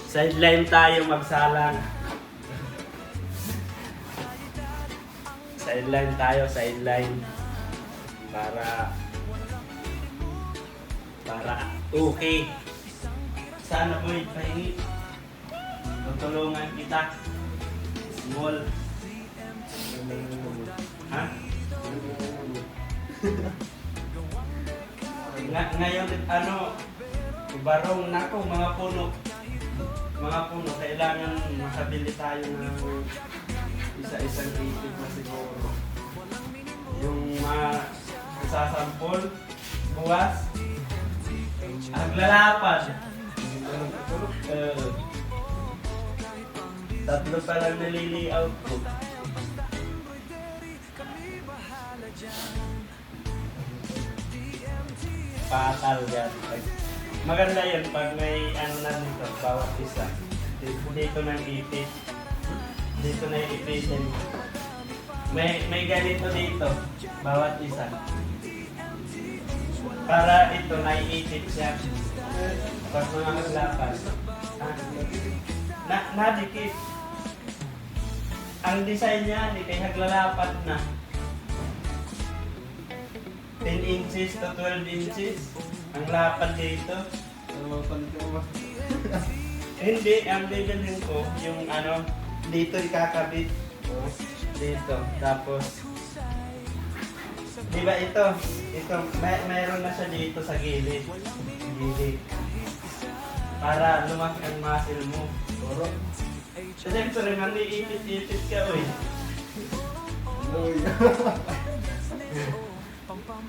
Sideline tayo magsalang. Sideline tayo, sideline. Para okay. Sana boy, pahingi. Tutulungan kita. Small. Ha? Ngayon, barong nako, mga puno. Mga puno, kailangan makabili tayo ng isa-isang itig na siguro. Yung sasampol, buwas, aglalapad. Tatlo pa lang nalili-out ko. Patal yan. Maganda yun pag may na dito, bawat isa. Dito nang ipit. Dito na ipitin. May ganito dito, bawat isa. Para ito, naiipit siya. Pag mga maglapas. Nadikit. Ang design niya, di kay naglalapat na. 10 inches to 12 inches. Ang lapad dito. Hindi, ang bibilhin ko, yung dito ikakabit. Dito. Tapos, diba ito, mayroon na siya dito sa gilid. Para lumaki ang muscle mo. Puro. Siyempre, maliipit-ipit ka, oy.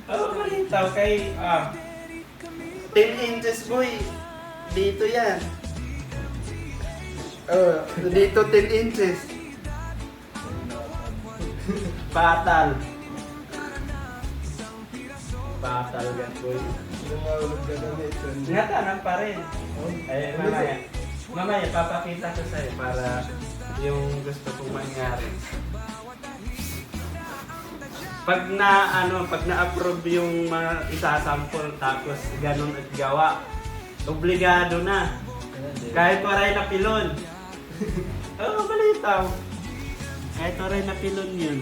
Malitaw kay 10 inches, boy. Dito yan. Dito 10 inches. Patal. Patal yan, boy. Ingatan pa rin. Mamaya, papakita ko sa'yo para yung gusto kong mangyari. Pag na-approve yung mga isasample tapos ganun at gawa, obligado na. Kahit waray na pilon. Balitaw. Kahit waray na pilon yun.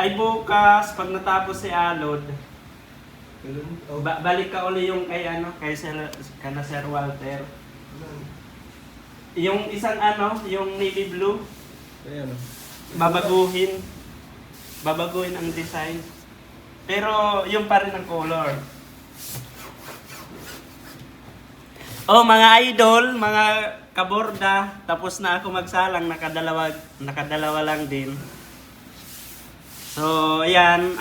Ay bukas, pag natapos si Alod, balik ka uli yung kay Sir Walter. Yung isang yung navy blue, babaguhin ang design. Pero yung pa rin ang color. Mga idol, mga kaborda, tapos na ako magsalang, nakadalawa lang din. So, ayan,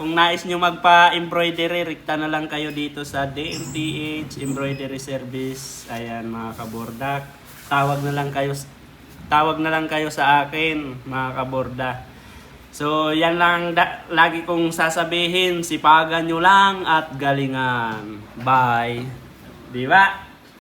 kung nais nyo magpa-embroidery, rikta na lang kayo dito sa DMTH Embroidery Service. Ayan, mga kaborda. Tawag na lang kayo sa akin, mga kaborda. So, yan lang lagi kong sasabihin, sipagan nyo lang at galingan. Bye. Di ba?